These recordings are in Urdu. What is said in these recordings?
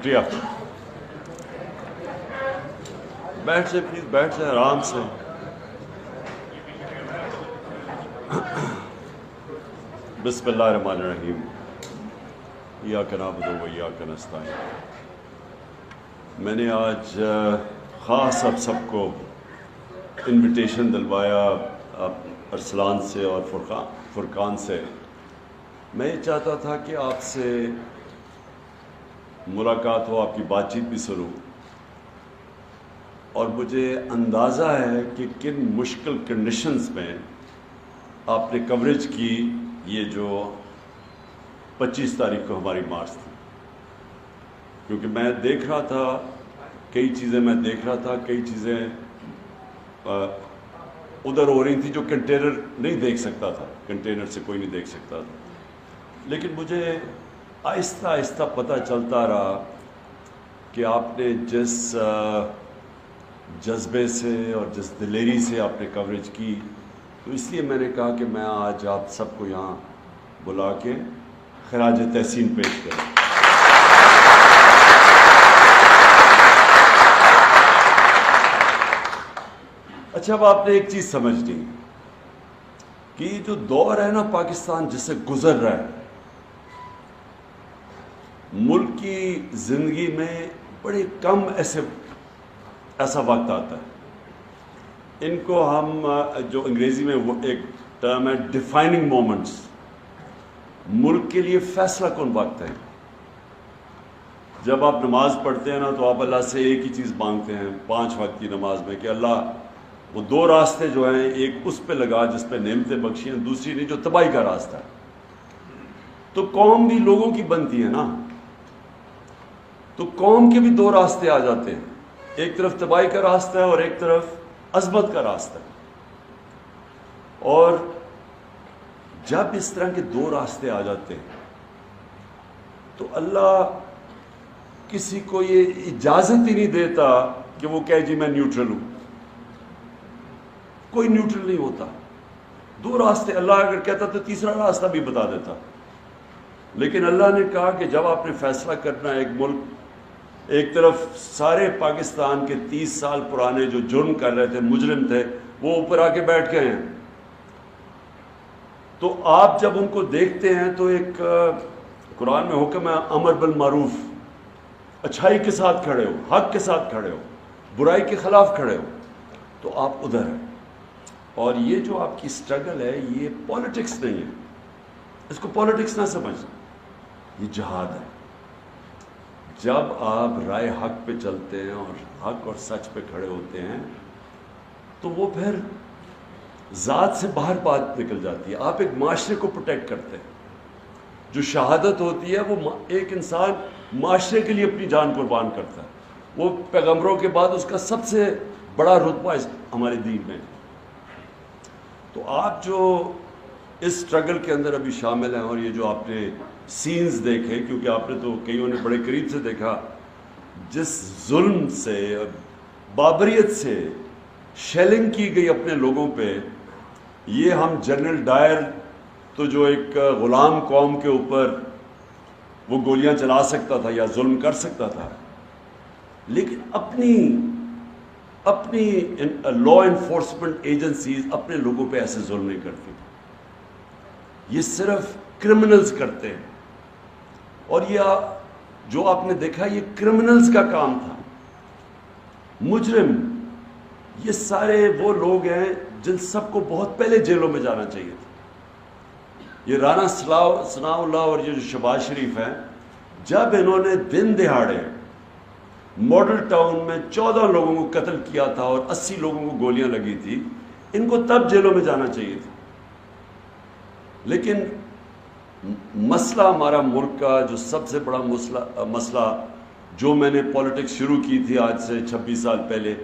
شکریہ. بیٹھ جائے پلیز، بیٹھ جائے آرام سے. بسم اللہ الرحمن الرحیم. ایاک نعبد و ایاک نستعین. میں نے آج خاص آپ سب کو انویٹیشن دلوایا ارسلان سے اور فرقان سے. میں یہ چاہتا تھا کہ آپ سے ملاقات ہو، آپ کی بات چیت بھی سنوں، اور مجھے اندازہ ہے کہ کن مشکل کنڈیشنز میں آپ نے کوریج کی. یہ جو 25 تاریخ کو ہماری مارچ تھی، کیونکہ میں دیکھ رہا تھا کئی چیزیں ادھر ہو رہی تھی جو کنٹینر نہیں دیکھ سکتا تھا، کنٹینر سے کوئی نہیں دیکھ سکتا تھا. لیکن مجھے آہستہ آہستہ پتہ چلتا رہا کہ آپ نے جس جذبے سے اور جس دلیری سے آپ نے کوریج کی، تو اس لیے میں نے کہا کہ میں آج آپ سب کو یہاں بلا کے خراج تحسین پیش کروں. اچھا، اب آپ نے ایک چیز سمجھ لی کہ یہ جو دور ہے نا پاکستان جس سے گزر رہا ہے، ملک کی زندگی میں بڑے کم ایسا وقت آتا ہے. ان کو ہم جو انگریزی میں وہ ایک ٹرم ہے ڈیفائننگ مومنٹس. ملک کے لیے فیصلہ کن وقت ہے. جب آپ نماز پڑھتے ہیں نا تو آپ اللہ سے ایک ہی چیز مانگتے ہیں 5 وقت کی نماز میں کہ اللہ وہ 2 راستے جو ہیں، ایک اس پہ لگا جس پہ نعمتیں بخشی ہیں، دوسری نہیں جو تباہی کا راستہ ہے. تو قوم بھی لوگوں کی بنتی ہے نا، تو قوم کے بھی 2 راستے آ جاتے ہیں. ایک طرف تباہی کا راستہ ہے اور ایک طرف عظمت کا راستہ ہے. اور جب اس طرح کے 2 راستے آ جاتے ہیں تو اللہ کسی کو یہ اجازت ہی نہیں دیتا کہ وہ کہے جی میں نیوٹرل ہوں. کوئی نیوٹرل نہیں ہوتا. 2 راستے، اللہ اگر کہتا تو تیسرا راستہ بھی بتا دیتا. لیکن اللہ نے کہا کہ جب آپ نے فیصلہ کرنا ہے، ایک ملک، ایک طرف سارے پاکستان کے 30 سال پرانے جو جرم کر رہے تھے، مجرم تھے، وہ اوپر آ کے بیٹھ گئے ہیں. تو آپ جب ان کو دیکھتے ہیں تو ایک قرآن میں حکم ہے امر بالمعروف، اچھائی کے ساتھ کھڑے ہو، حق کے ساتھ کھڑے ہو، برائی کے خلاف کھڑے ہو، تو آپ ادھر ہیں. اور یہ جو آپ کی سٹرگل ہے یہ پولیٹکس نہیں ہے، اس کو پولیٹکس نہ سمجھیں، یہ جہاد ہے. جب آپ رائے حق پہ چلتے ہیں اور حق اور سچ پہ کھڑے ہوتے ہیں تو وہ پھر ذات سے باہر بات نکل جاتی ہے. آپ ایک معاشرے کو پروٹیکٹ کرتے ہیں. جو شہادت ہوتی ہے وہ ایک انسان معاشرے کے لیے اپنی جان قربان کرتا ہے. وہ پیغمبروں کے بعد اس کا سب سے بڑا رتبہ ہمارے دین میں. تو آپ جو اس سٹرگل کے اندر ابھی شامل ہیں، اور یہ جو آپ نے سینز دیکھے، کیونکہ آپ نے تو کئیوں نے بڑے قریب سے دیکھا جس ظلم سے، بابریت سے شیلنگ کی گئی اپنے لوگوں پہ. یہ ہم جنرل ڈائر تو جو ایک غلام قوم کے اوپر وہ گولیاں چلا سکتا تھا یا ظلم کر سکتا تھا، لیکن اپنی لا انفورسمنٹ ایجنسیز اپنے لوگوں پہ ایسے ظلم نہیں کرتی. یہ صرف کرمنلز کرتے ہیں. اور یہ جو آپ نے دیکھا یہ کرمنلز کا کام تھا. مجرم یہ سارے وہ لوگ ہیں جن سب کو بہت پہلے جیلوں میں جانا چاہیے تھا. یہ رانا ثناء اللہ اور یہ جو شہباز شریف ہیں، جب انہوں نے دن دہاڑے ماڈل ٹاؤن میں 14 لوگوں کو قتل کیا تھا اور 80 لوگوں کو گولیاں لگی تھی، ان کو تب جیلوں میں جانا چاہیے تھا. لیکن مسئلہ ہمارا ملک کا جو سب سے بڑا مسئلہ جو میں نے پولیٹکس شروع کی تھی آج سے 26 سال پہلے،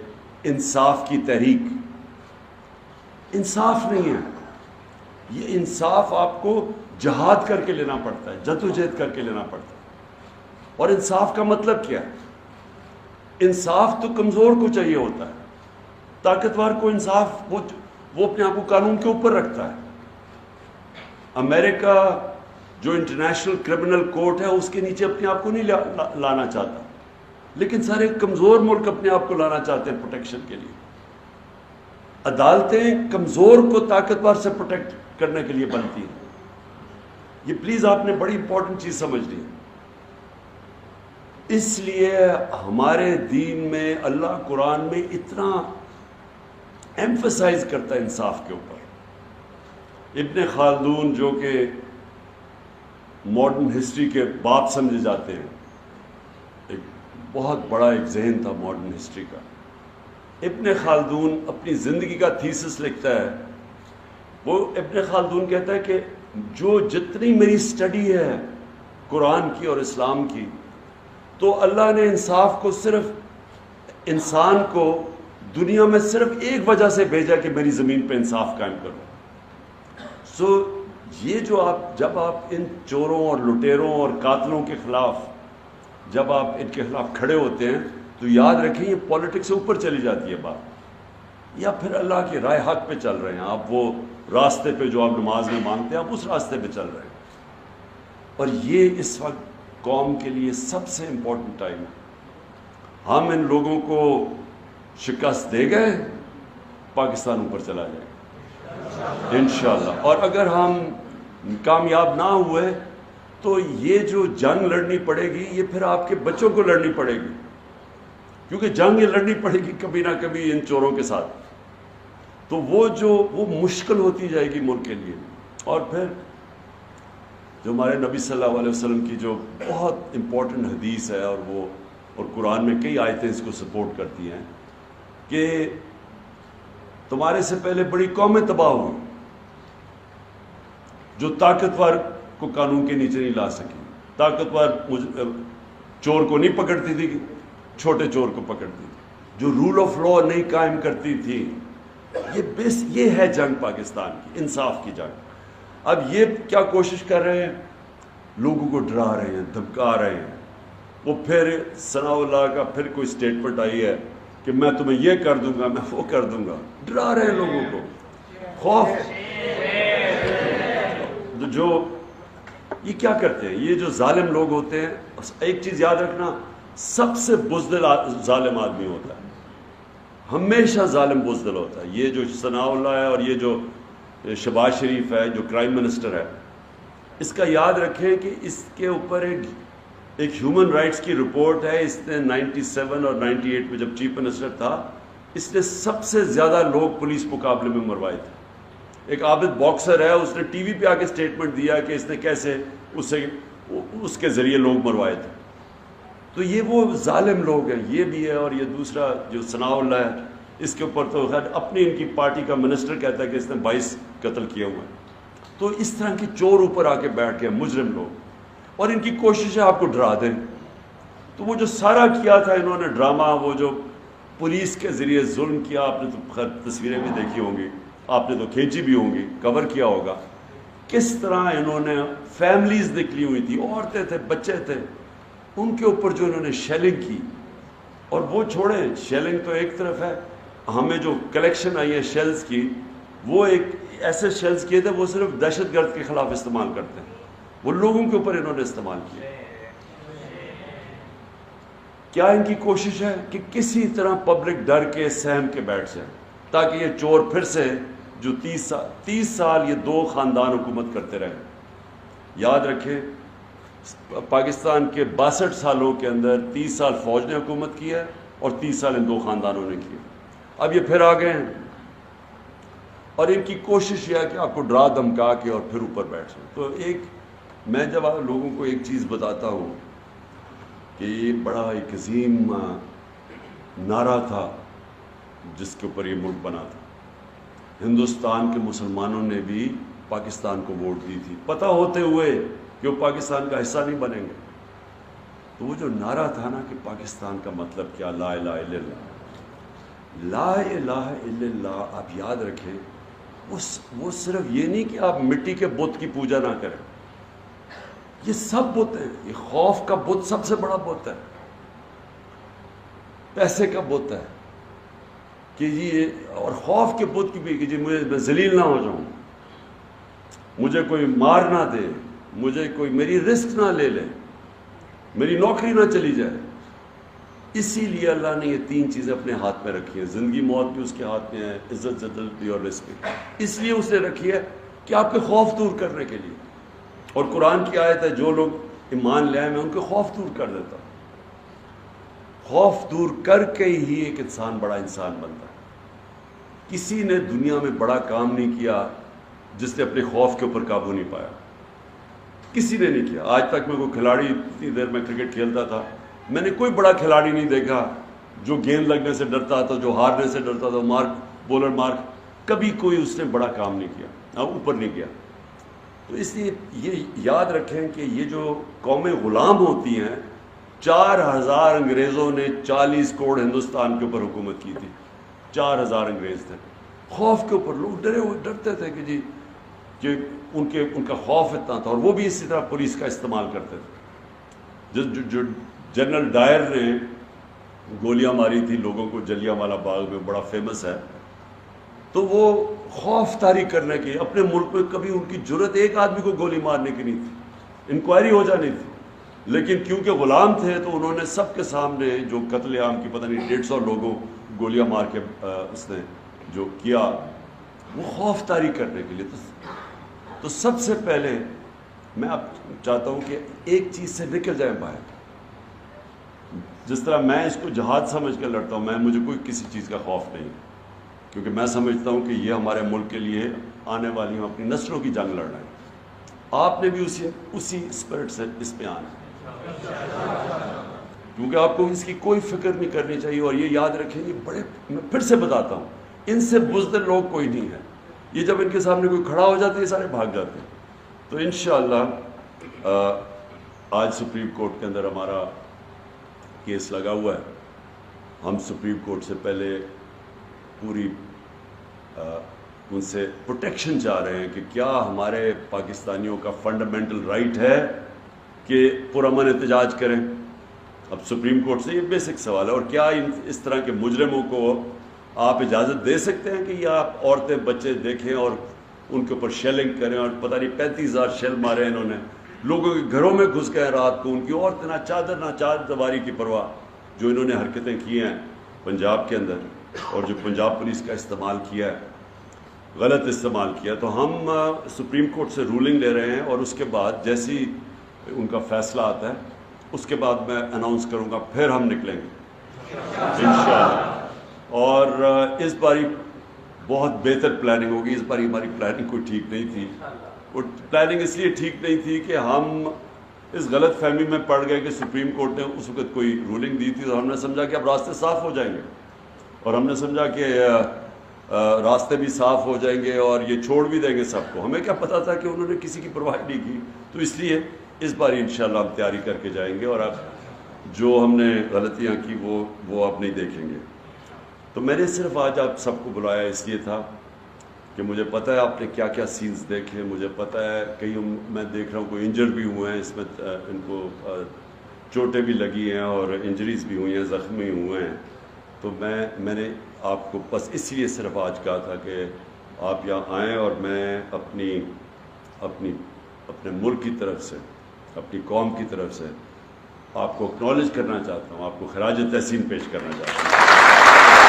انصاف کی تحریک. انصاف نہیں ہے. یہ انصاف آپ کو جہاد کر کے لینا پڑتا ہے، جدوجہد کر کے لینا پڑتا ہے. اور انصاف کا مطلب کیا ہے؟ انصاف تو کمزور کو چاہیے ہوتا ہے. طاقتور کو انصاف وہ اپنے آپ کو قانون کے اوپر رکھتا ہے. امریکہ جو انٹرنیشنل کرمنل کورٹ ہے اس کے نیچے اپنے آپ کو نہیں لانا چاہتا. لیکن سارے کمزور ملک اپنے آپ کو لانا چاہتے ہیں پروٹیکشن کے لیے. عدالتیں کمزور کو طاقتور سے پروٹیکٹ کرنے کے لیے بنتی ہیں. یہ پلیز آپ نے بڑی امپورٹنٹ چیز سمجھ لی. اس لیے ہمارے دین میں اللہ قرآن میں اتنا ایمفسائز کرتا ہے انصاف کے اوپر. ابن خلدون جو کہ ماڈرن ہسٹری کے باپ سمجھے جاتے ہیں, ایک بہت بڑا ایک ذہن تھا ماڈرن ہسٹری کا. ابن خلدون اپنی زندگی کا تھیسس لکھتا ہے. وہ ابن خلدون کہتا ہے کہ جو جتنی میری سٹڈی ہے قرآن کی اور اسلام کی, تو اللہ نے انصاف کو صرف انسان کو دنیا میں صرف ایک وجہ سے بھیجا کہ میری زمین پہ انصاف قائم کرو. یہ جو جب آپ ان چوروں اور لٹیروں اور قاتلوں کے خلاف جب آپ ان کے خلاف کھڑے ہوتے ہیں تو یاد رکھیں یہ پولیٹکس سے اوپر چلی جاتی ہے بات, یا پھر اللہ کی رائے حق پہ چل رہے ہیں آپ, وہ راستے پہ جو آپ نماز میں مانگتے ہیں آپ اس راستے پہ چل رہے ہیں. اور یہ اس وقت قوم کے لیے سب سے امپورٹنٹ ٹائم ہے. ہم ان لوگوں کو شکست دے گئے, پاکستان اوپر چلا جائے گا انشاءاللہ. اور اگر ہم کامیاب نہ ہوئے تو یہ جو جنگ لڑنی پڑے گی یہ پھر آپ کے بچوں کو لڑنی پڑے گی, کیونکہ جنگ یہ لڑنی پڑے گی کبھی نہ کبھی ان چوروں کے ساتھ. تو وہ مشکل ہوتی جائے گی ملک کے لیے. اور پھر جو ہمارے نبی صلی اللہ علیہ وسلم کی جو بہت امپورٹنٹ حدیث ہے, اور قرآن میں کئی آیتیں اس کو سپورٹ کرتی ہیں کہ تمہارے سے پہلے بڑی قومیں تباہ ہوئی جو طاقتور کو قانون کے نیچے نہیں لا سکی. طاقتور چور کو نہیں پکڑتی تھی, چھوٹے چور کو پکڑتی تھی. جو رول آف لا نہیں قائم کرتی تھی. یہ ہے جنگ پاکستان کی, انصاف کی جنگ. اب یہ کیا کوشش کر رہے ہیں, لوگوں کو ڈرا رہے ہیں, دھمکا رہے ہیں. وہ پھر ثناء اللہ کا پھر کوئی اسٹیٹمنٹ آئی ہے کہ میں تمہیں یہ کر دوں گا, میں وہ کر دوں گا. ڈرا رہے ہیں لوگوں کو, خوف. جو یہ کیا کرتے ہیں, یہ جو ظالم لوگ ہوتے ہیں, ایک چیز یاد رکھنا, سب سے بزدل ظالم آدمی ہوتا ہے, ہمیشہ ظالم بزدل ہوتا ہے. یہ جو ثناء اللہ ہے اور یہ جو شہباز شریف ہے جو کرائم منسٹر ہے, اس کا یاد رکھیں کہ اس کے اوپر ایک ہیومن رائٹس کی رپورٹ ہے. اس نے 97 اور 98 میں جب چیف منسٹر تھا, اس نے سب سے زیادہ لوگ پولیس مقابلے میں مروائے تھے. ایک عابد باکسر ہے, اس نے ٹی وی پہ آ کے اسٹیٹمنٹ دیا کہ اس نے کیسے اس کے ذریعے لوگ مروائے تھے. تو یہ وہ ظالم لوگ ہیں, یہ بھی ہے. اور یہ دوسرا جو ثناء اللہ ہے, اس کے اوپر تو خیر اپنی ان کی پارٹی کا منسٹر کہتا ہے کہ اس نے 22 قتل کیے ہوئے ہیں. تو اس طرح کے چور اوپر آ کے بیٹھ گئے, مجرم لوگ, اور ان کی کوشش ہے آپ کو ڈرا دیں. تو وہ جو سارا کیا تھا انہوں نے ڈرامہ, وہ جو پولیس کے ذریعے ظلم کیا, آپ نے تو خیر تصویریں بھی دیکھی ہوں گی, آپ نے تو کھینچی بھی ہوں گی, کور کیا ہوگا, کس طرح انہوں نے فیملیز نکلی ہوئی تھی, عورتیں تھے, بچے تھے, ان کے اوپر جو انہوں نے شیلنگ کی. اور وہ چھوڑیں, شیلنگ تو ایک طرف ہے, ہمیں جو کلیکشن آئی ہے شیلز کی, وہ ایک ایسے شیلز کیے تھے وہ صرف دہشت گرد کے خلاف استعمال کرتے ہیں, وہ لوگوں کے اوپر انہوں نے استعمال کیا. کیا ان کی کوشش ہے کہ کسی طرح پبلک ڈر کے سہم کے بیٹھ جائے, تاکہ یہ چور پھر سے جو 30 سال یہ دو خاندان حکومت کرتے رہے. یاد رکھیں پاکستان کے 62 سالوں کے اندر 30 سال فوج نے حکومت کی ہے اور 30 سال ان دو خاندانوں نے کی. اب یہ پھر آ گئے ہیں, اور ان کی کوشش یہ ہے کہ آپ کو ڈرا دھمکا کے اور پھر اوپر بیٹھ جائیں. تو میں جب آپ لوگوں کو ایک چیز بتاتا ہوں کہ یہ بڑا ایک عظیم نعرہ تھا جس کے اوپر یہ ملک بنا تھا. ہندوستان کے مسلمانوں نے بھی پاکستان کو ووٹ دی تھی, پتہ ہوتے ہوئے کہ وہ پاکستان کا حصہ نہیں بنیں گے. تو وہ جو نعرہ تھا نا کہ پاکستان کا مطلب کیا, لا الہ الا اللہ, لا الہ الا اللہ, آپ یاد رکھیں وہ صرف یہ نہیں کہ آپ مٹی کے بت کی پوجا نہ کریں, یہ سب بت ہیں. یہ خوف کا بت سب سے بڑا بت ہے, پیسے کا بت ہے کہ جی, اور خوف کے بت کی بھی کہ جی میں ذلیل نہ ہو جاؤں, مجھے کوئی مار نہ دے, مجھے کوئی میری رسک نہ لے لے, میری نوکری نہ چلی جائے. اسی لیے اللہ نے یہ 3 چیزیں اپنے ہاتھ میں رکھی ہیں. زندگی موت بھی اس کے ہاتھ میں ہے, عزت ذلت بھی اور رزق بھی. اس لیے اس نے رکھی ہے کہ آپ کے خوف دور کرنے کے لیے. اور قرآن کی آیت ہے جو لوگ ایمان لے آئے میں ان کے خوف دور کر دیتا ہوں. خوف دور کر کے ہی ایک انسان بڑا انسان بنتا ہے. کسی نے دنیا میں بڑا کام نہیں کیا جس نے اپنے خوف کے اوپر قابو نہیں پایا. کسی نے نہیں کیا. آج تک میں کوئی کھلاڑی, اتنی دیر میں کرکٹ کھیلتا تھا, میں نے کوئی بڑا کھلاڑی نہیں دیکھا جو گیند لگنے سے ڈرتا تھا, جو ہارنے سے ڈرتا تھا, بولر مارک, کبھی کوئی اس نے بڑا کام نہیں کیا, اوپر نہیں گیا. تو اس لیے یہ یاد رکھیں کہ یہ جو قومیں غلام ہوتی ہیں, 4000 انگریزوں نے 40 کروڑ ہندوستان کے اوپر حکومت کی تھی. 4000 انگریز تھے. خوف کے اوپر لوگ ڈرتے تھے کہ جی کہ ان کا خوف اتنا تھا. اور وہ بھی اسی طرح پولیس کا استعمال کرتے تھے. جو جنرل ڈائر نے گولیاں ماری تھی لوگوں کو جلیانوالہ باغ میں, بڑا فیمس ہے, تو وہ خوف طاری کرنے کے اپنے ملک میں کبھی ان کی جرت ایک آدمی کو گولی مارنے کی نہیں تھی, انکوائری ہو جانی تھی. لیکن کیونکہ غلام تھے تو انہوں نے سب کے سامنے جو قتل عام کی پتہ نہیں 150 لوگوں گولیاں مار کے اس نے جو کیا, وہ خوف طاری کرنے کے لیے. تو سب سے پہلے میں اب چاہتا ہوں کہ ایک چیز سے نکل جائیں باہر. جس طرح میں اس کو جہاد سمجھ کے لڑتا ہوں, مجھے کوئی کسی چیز کا خوف نہیں, کیونکہ میں سمجھتا ہوں کہ یہ ہمارے ملک کے لیے آنے والی ہم اپنی نسلوں کی جنگ لڑنا ہے. آپ نے بھی اسی اسپرٹ سے اس پہ آنا ہے, کیونکہ آپ کو اس کی کوئی فکر نہیں کرنی چاہیے. اور یہ یاد رکھیں گے, بڑے میں پھر سے بتاتا ہوں, ان سے بزدل لوگ کوئی نہیں ہے. یہ جب ان کے سامنے کوئی کھڑا ہو جاتے ہیں سارے بھاگ جاتے ہیں. تو انشاءاللہ آج سپریم کورٹ کے اندر ہمارا کیس لگا ہوا ہے. ہم سپریم کورٹ سے پہلے پوری ان سے پروٹیکشن چاہ رہے ہیں کہ کیا ہمارے پاکستانیوں کا فنڈامنٹل رائٹ ہے کہ پرامن احتجاج کریں. اب سپریم کورٹ سے یہ بیسک سوال ہے. اور کیا اس طرح کے مجرموں کو آپ اجازت دے سکتے ہیں کہ یہ آپ عورتیں بچے دیکھیں اور ان کے اوپر شیلنگ کریں, اور پتہ نہیں 35,000 شیل مارے انہوں نے, لوگوں کے گھروں میں گھس گئے رات کو, ان کی عورتیں نہ چادر نہ چادردواری کی پرواہ, جو انہوں نے حرکتیں کی ہیں پنجاب کے اندر, اور جو پنجاب پولیس کا استعمال کیا ہے, غلط استعمال کیا. تو ہم سپریم کورٹ سے رولنگ لے رہے ہیں, اور اس کے بعد جیسی ان کا فیصلہ آتا ہے اس کے بعد میں اناؤنس کروں گا, پھر ہم نکلیں گے انشاءاللہ. اور اس باری بہت بہتر پلاننگ ہوگی. اس باری ہماری پلاننگ کوئی ٹھیک نہیں تھی. اور پلاننگ اس لیے ٹھیک نہیں تھی کہ ہم اس غلط فہمی میں پڑ گئے کہ سپریم کورٹ نے اس وقت کوئی رولنگ دی تھی, تو ہم نے سمجھا کہ اب راستے صاف ہو جائیں گے, اور ہم نے سمجھا کہ راستے بھی صاف ہو جائیں گے اور یہ چھوڑ بھی دیں گے سب کو. ہمیں کیا پتا تھا کہ انہوں نے کسی کی پرواہ نہیں کی. تو اس لیے اس بار انشاءاللہ ہم تیاری کر کے جائیں گے, اور اب جو ہم نے غلطیاں کی وہ اب نہیں دیکھیں گے. تو میں نے صرف آج آپ سب کو بلایا اس لیے تھا کہ مجھے پتہ ہے آپ نے کیا کیا سینز دیکھے. مجھے پتہ ہے کئی میں دیکھ رہا ہوں کوئی انجر بھی ہوئے ہیں, اس میں ان کو چوٹیں بھی لگی ہیں اور انجریز بھی ہوئی ہیں, زخمی ہوئے ہیں. تو میں نے آپ کو بس اس لیے صرف آج کہا تھا کہ آپ یہاں آئیں, اور میں اپنے ملک کی طرف سے, اپنی قوم کی طرف سے آپ کو اکنالج کرنا چاہتا ہوں, آپ کو خراج تحسین پیش کرنا چاہتا ہوں.